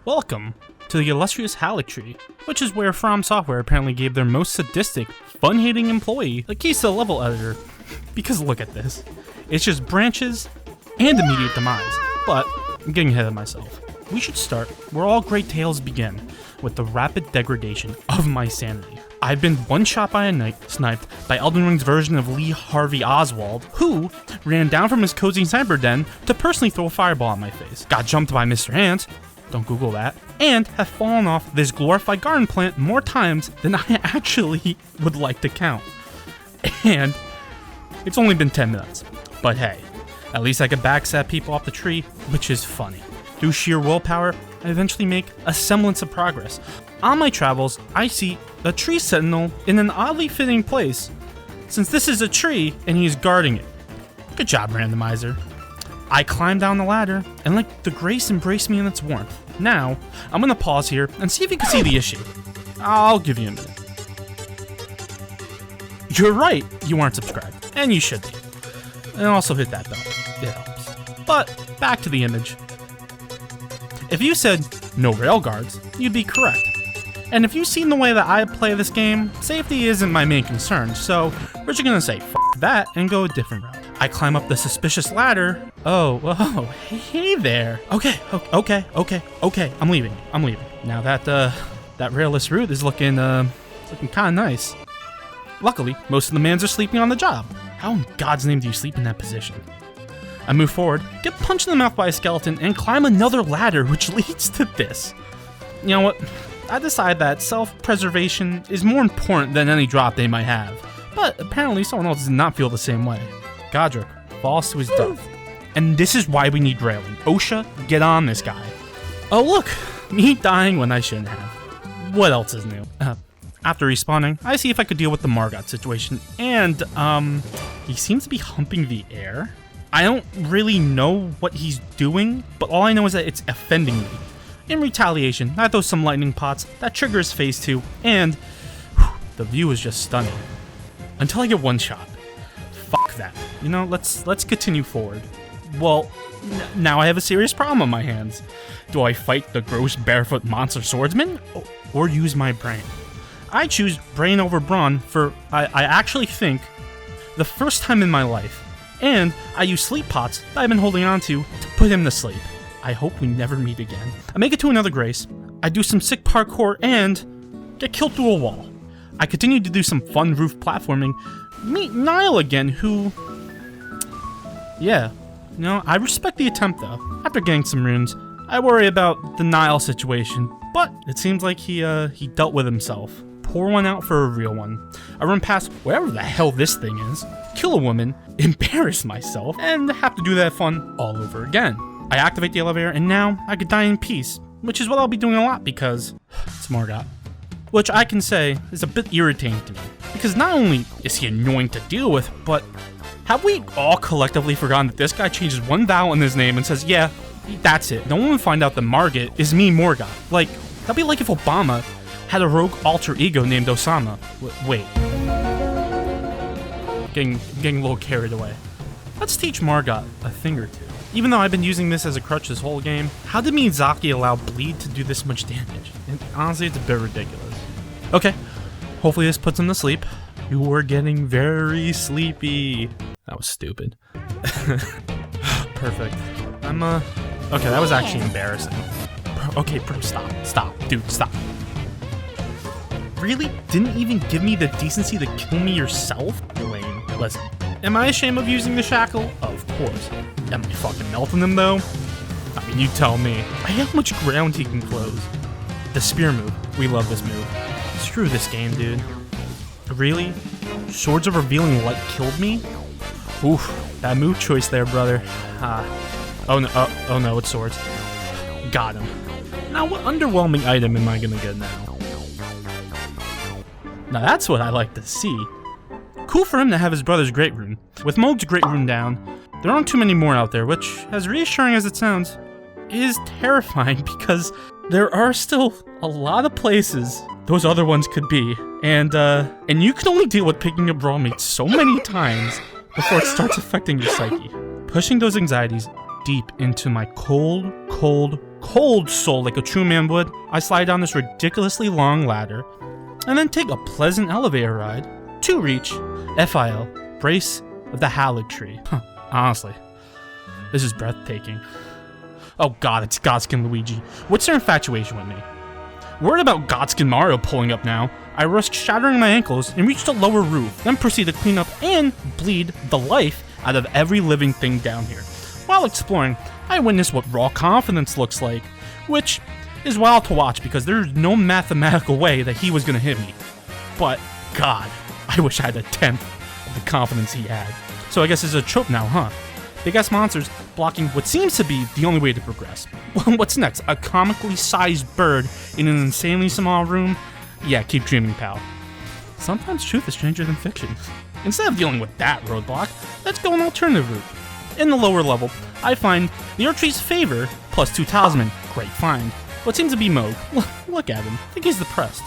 Welcome to the illustrious Haligtree, which is where From Software apparently gave their most sadistic, fun-hating employee the keys to the level editor. Because look at this. It's just branches and immediate demise. But I'm getting ahead of myself. We should start where all great tales begin, with the rapid degradation of my sanity. I've been one shot by a knight, sniped by Elden Ring's version of Lee Harvey Oswald, who ran down from his cozy sniper den to personally throw a fireball at my face. Got jumped by Mr. Ant, don't Google that, and have fallen off this glorified garden plant more times than I actually would like to count. And it's only been 10 minutes, but hey, at least I could backstab people off the tree, which is funny. Through sheer willpower, I eventually make a semblance of progress. On my travels, I see a tree sentinel in an oddly fitting place, since this is a tree and he's guarding it. Good job, randomizer. I climb down the ladder and let the grace embrace me in its warmth. Now, I'm gonna pause here and see if you can see the issue. I'll give you a minute. You're right, you aren't subscribed, and you should be. And also hit that bell, it helps. But, back to the image. If you said no rail guards, you'd be correct. And if you've seen the way that I play this game, safety isn't my main concern, so we're just gonna say f that and go a different route. I climb up the suspicious ladder. Oh, hey there. Okay, I'm leaving. Now that railless route is looking kinda nice. Luckily, most of the mans are sleeping on the job. How in God's name do you sleep in that position? I move forward, get punched in the mouth by a skeleton, and climb another ladder, which leads to this. You know what? I decide that self-preservation is more important than any drop they might have. But apparently someone else does not feel the same way. Godric falls to his death. And this is why we need railing. OSHA, get on this guy. Oh look, me dying when I shouldn't have. What else is new? After respawning, I see if I could deal with the Margot situation, and he seems to be humping the air. I don't really know what he's doing, but all I know is that it's offending me. In retaliation, I throw some lightning pots that trigger his phase 2, and the view is just stunning. Until I get one shot. Fuck that. You know, let's continue forward. Well, now I have a serious problem on my hands. Do I fight the gross barefoot monster swordsman, or use my brain? I choose brain over brawn for, I actually think, the first time in my life. And I use sleep pots that I've been holding on to put him to sleep. I hope we never meet again. I make it to another grace. I do some sick parkour and get killed through a wall. I continue to do some fun roof platforming. Meet Niall again, who... Yeah, you know, I respect the attempt though. After getting some runes, I worry about the Niall situation, but it seems like he dealt with himself. Pour one out for a real one. I run past whatever the hell this thing is, kill a woman, embarrass myself, and have to do that fun all over again. I activate the elevator, and now I could die in peace, which is what I'll be doing a lot because it's Margot. Which I can say is a bit irritating to me, because not only is he annoying to deal with, but have we all collectively forgotten that this guy changes one vowel in his name and says, yeah, that's it. No one will find out that Margot is me, Morgoth. Like, that'd be like if Obama had a rogue alter ego named Osama. Wait. Getting a little carried away. Let's teach Margot a thing or two. Even though I've been using this as a crutch this whole game, how did Miyazaki allow bleed to do this much damage? And honestly, it's a bit ridiculous. Okay, hopefully this puts him to sleep. You were getting very sleepy. That was stupid. Perfect. Okay, that was actually embarrassing. Okay, stop. Dude, stop. Really? Didn't even give me the decency to kill me yourself? Lame. Listen, am I ashamed of using the shackle? Of course. Am I fucking melting him though? I mean, you tell me. I how much ground he can close. The spear move. We love this move. Screw this game, dude. Really? Swords of Revealing Light killed me? Oof, that move choice there, brother. Oh no, it's swords. Got him. Now, what underwhelming item am I gonna get now? Now that's what I like to see. Cool for him to have his brother's Great Rune. With Mohg's Great Rune down, there aren't too many more out there, which, as reassuring as it sounds, is terrifying because there are still a lot of places those other ones could be, and you can only deal with picking up raw meat so many times before it starts affecting your psyche. Pushing those anxieties deep into my cold cold soul like a true man would, I slide down this ridiculously long ladder, and then take a pleasant elevator ride to reach Elphael, Brace of the Haligtree. Honestly, this is breathtaking. Oh god, it's Godskin Luigi. What's their infatuation with me? Worried about Godskin Mario pulling up now, I risk shattering my ankles and reach the lower roof, then proceed to clean up and bleed the life out of every living thing down here. While exploring, I witness what raw confidence looks like, which is wild to watch because there's no mathematical way that he was gonna hit me. But god, I wish I had a tenth of the confidence he had. So I guess it's a trope now, huh? Big ass monsters blocking what seems to be the only way to progress. What's next? A comically sized bird in an insanely small room? Yeah, keep dreaming, pal. Sometimes truth is stranger than fiction. Instead of dealing with that roadblock, let's go an alternative route. In the lower level, I find the Erdtree's favor plus 2 talisman. Great find. What seems to be Moog. Look at him. I think he's depressed.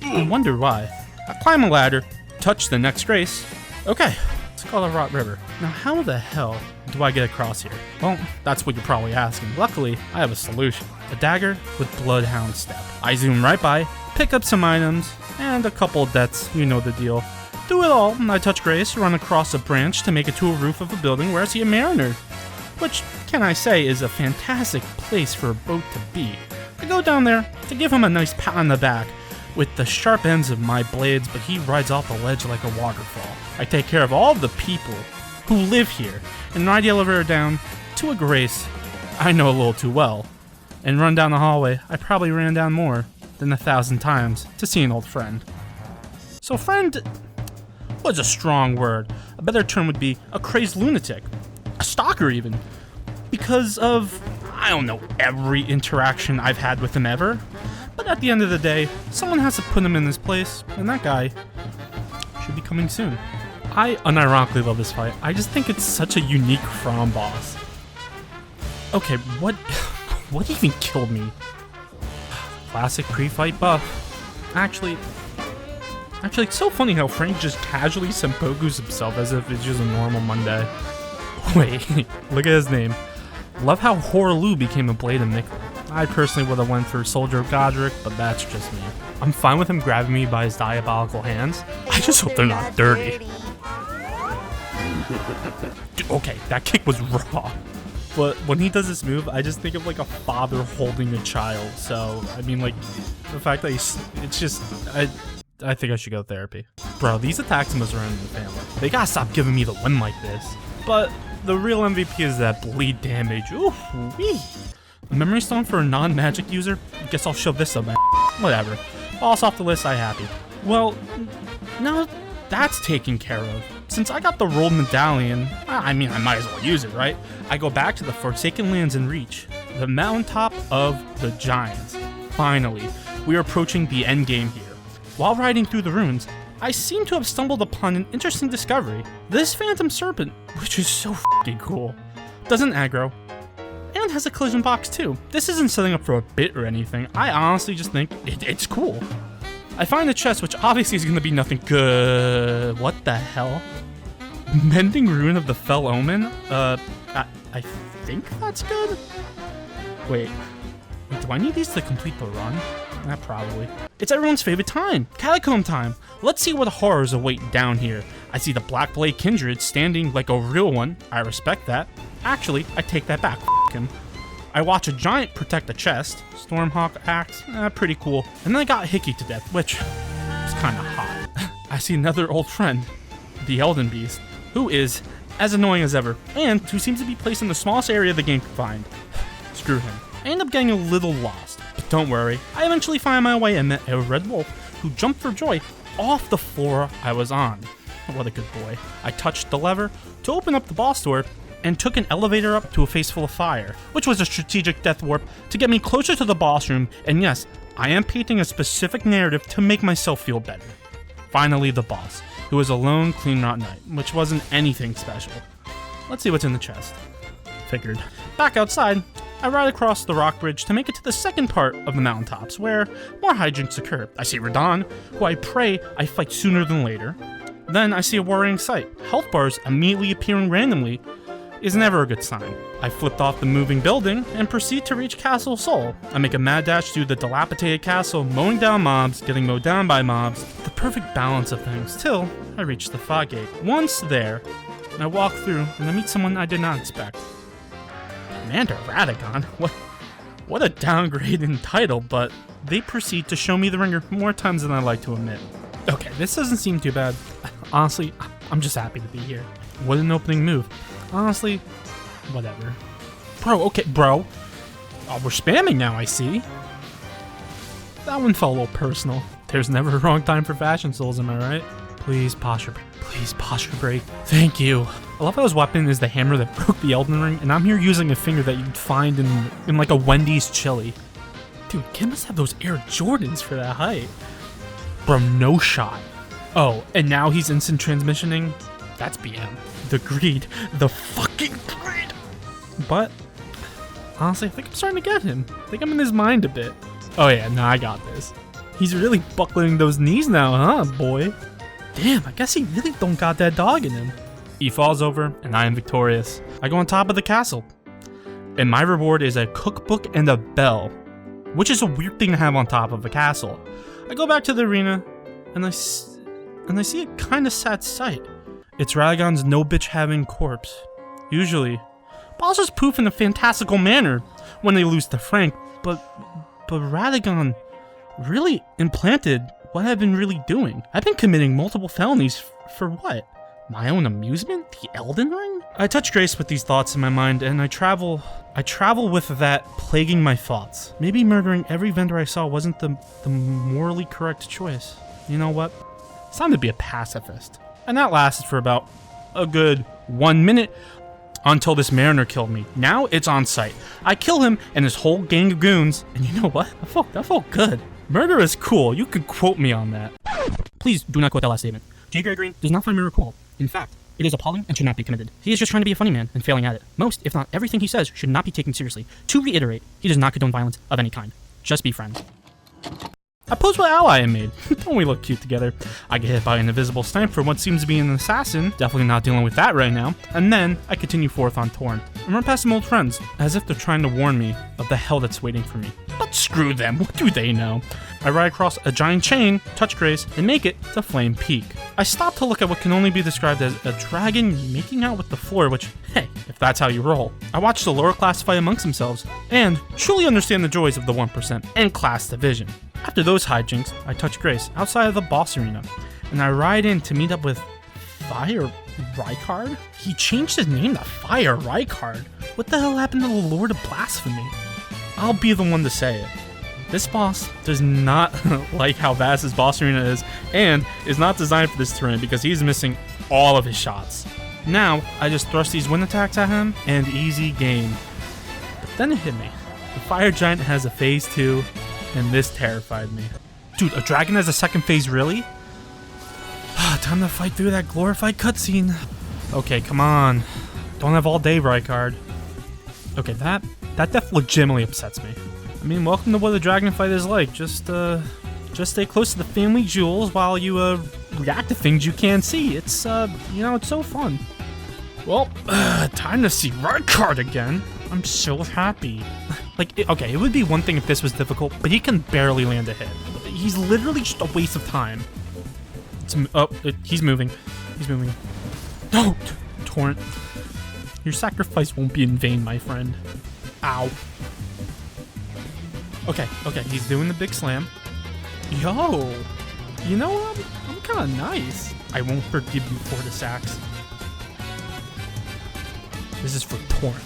I wonder why. I climb a ladder, touch the next race. Okay, let's call it Rot River. Now how the hell do I get across here? Well, that's what you're probably asking. Luckily, I have a solution. A dagger with Bloodhound Step. I zoom right by, pick up some items, and a couple of deaths, you know the deal. Do it all, I touch Grace, run across a branch to make it to a roof of a building where I see a mariner. Which, can I say, is a fantastic place for a boat to be. I go down there to give him a nice pat on the back with the sharp ends of my blades, but he rides off the ledge like a waterfall. I take care of all of the people who live here and ride the elevator down to a Grace I know a little too well, and run down the hallway I probably ran down more than 1,000 times to see an old friend. So friend was a strong word. A better term would be a crazed lunatic, a stalker even, because of, I don't know, every interaction I've had with him ever. But at the end of the day, someone has to put him in this place, and that guy should be coming soon. I unironically love this fight. I just think it's such a unique From boss. Okay, what even killed me? Classic pre-fight buff. Actually, it's so funny how Frank just casually senpokus himself as if it's just a normal Monday. Wait, look at his name. Love how Hoarah Loux became a blade of Nickel. I personally would have went for Soldier of Godric, but that's just me. I'm fine with him grabbing me by his diabolical hands. I just hope they're not dirty. Dude, okay, that kick was raw. But when he does this move, I just think of like a father holding a child. So, I mean, like, the fact that it's just, I think I should go to therapy. Bro, these attacks must run in the family. They gotta stop giving me the win like this. But the real MVP is that bleed damage. Oof, wee. A memory stone for a non-magic user? Guess I'll shove this up, man. Whatever. Boss off the list, I happy. Well, now that's taken care of. Since I got the rolled medallion, I mean, I might as well use it, right? I go back to the Forsaken Lands and reach the Mountaintop of the Giants. Finally, we are approaching the end game here. While riding through the ruins, I seem to have stumbled upon an interesting discovery. This Phantom Serpent, which is so f***ing cool, doesn't aggro, and has a collision box too. This isn't setting up for a bit or anything. I honestly just think it's cool. I find the chest, which obviously is going to be nothing good. What the hell? Mending Rune of the Fell Omen? I think that's good? Wait, do I need these to complete the run? Probably. It's everyone's favorite time, Catacomb time. Let's see what horrors await down here. I see the Black Blade Kindred standing like a real one. I respect that. Actually, I take that back. F*** him. I watch a giant protect a chest. Stormhawk axe, pretty cool. And then I got Hickey to death, which is kind of hot. I see another old friend, the Elden Beast, who is as annoying as ever, and who seems to be placed in the smallest area the game can find. Screw him. I end up getting a little lost, but don't worry. I eventually find my way and met a red wolf who jumped for joy off the floor I was on. What a good boy. I touched the lever to open up the boss door and took an elevator up to a face full of fire, which was a strategic death warp to get me closer to the boss room, and yes, I am painting a specific narrative to make myself feel better. Finally, the boss, who was a lone clean knot knight, which wasn't anything special. Let's see what's in the chest. Figured. Back outside, I ride across the rock bridge to make it to the second part of the mountaintops, where more hijinks occur. I see Radahn, who I pray I fight sooner than later. Then I see a worrying sight. Health bars immediately appearing randomly is never a good sign. I flipped off the moving building and proceed to reach Castle Sol. I make a mad dash through the dilapidated castle, mowing down mobs, getting mowed down by mobs, the perfect balance of things, till I reach the fog gate. Once there, I walk through and I meet someone I did not expect. Commander Radagon? What a downgrade in title, but they proceed to show me the ringer more times than I like to admit. Okay, this doesn't seem too bad. Honestly, I'm just happy to be here. What an opening move. Honestly, whatever. Bro, okay, bro. Oh, we're spamming now, I see. That one felt a little personal. There's never a wrong time for fashion souls, am I right? Please, posture break. Please, posture break. Thank you. Elphael's weapon is the hammer that broke the Elden Ring, and I'm here using a finger that you'd find in like a Wendy's chili. Dude, Kim must have those Air Jordans for that height. Bro, no shot. Oh, and now he's instant transmissioning? That's BM. The greed. The fucking greed! But, honestly, I think I'm starting to get him. I think I'm in his mind a bit. Oh yeah, no, I got this. He's really buckling those knees now, huh, boy? Damn, I guess he really don't got that dog in him. He falls over, and I am victorious. I go on top of the castle. And my reward is a cookbook and a bell, which is a weird thing to have on top of a castle. I go back to the arena, and I see a kinda sad sight. It's Radagon's no-bitch-having corpse. Usually, bosses poof in a fantastical manner when they lose to Frank, but Radagon really implanted what I've been really doing. I've been committing multiple felonies for what? My own amusement? The Elden Ring? I touch Grace with these thoughts in my mind, and I travel with that plaguing my thoughts. Maybe murdering every vendor I saw wasn't the morally correct choice. You know what? It's time to be a pacifist. And that lasted for about a good 1 minute until this mariner killed me. Now it's on site. I kill him and his whole gang of goons, and you know what? That felt good. Murder is cool. You could quote me on that. Please do not quote that last statement. ggarygreen does not find murder cool. In fact, it is appalling and should not be committed. He is just trying to be a funny man and failing at it. Most, if not everything he says, should not be taken seriously. To reiterate, he does not condone violence of any kind. Just be friends. I pose what ally I made. Don't we look cute together? I get hit by an invisible snipe for what seems to be an assassin. Definitely not dealing with that right now. And then I continue forth on Torn and run past some old friends, as if they're trying to warn me of the hell that's waiting for me. But screw them, what do they know? I ride across a giant chain, touch Grace, and make it to Flame Peak. I stop to look at what can only be described as a dragon making out with the floor, which, hey, if that's how you roll. I watch the lower class fight amongst themselves, and truly understand the joys of the 1% and class division. After those hijinks, I touch Grace outside of the boss arena, and I ride in to meet up with Fire Rykard? He changed his name to Fire Rykard. What the hell happened to the Lord of Blasphemy? I'll be the one to say it. This boss does not like how vast his boss arena is, and is not designed for this terrain because he's missing all of his shots. Now, I just thrust these wind attacks at him, and easy game. But then it hit me. The fire giant has a phase 2, and this terrified me. Dude, a dragon has a second phase, really? Time to fight through that glorified cutscene. Okay, come on. Don't have all day, Rykard. Okay, that death legitimately upsets me. I mean, welcome to what a dragon fight is like. Just stay close to the family jewels while you react to things you can't see. It's it's so fun. Well, time to see Rykard again. I'm so happy. Okay, it would be one thing if this was difficult, but he can barely land a hit. He's literally just a waste of time. He's moving. He's moving. No! Torrent. Your sacrifice won't be in vain, my friend. Ow. Okay, he's doing the big slam. Yo! You know what? I'm kinda nice. I won't forgive you for the sacks. This is for Torrent.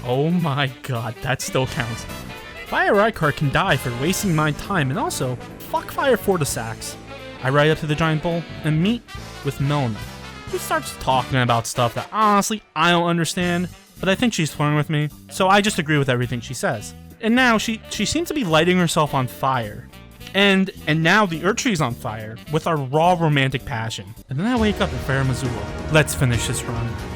Oh my god, that still counts. Fire Rykard can die for wasting my time, and also, fuck Fire Fortisax. I ride up to the giant bull and meet with Melina. She starts talking about stuff that honestly I don't understand, but I think she's flirting with me, so I just agree with everything she says. And now she seems to be lighting herself on fire. And now the Erdtree's on fire with our raw romantic passion. And then I wake up at Fair Missoula. Let's finish this run.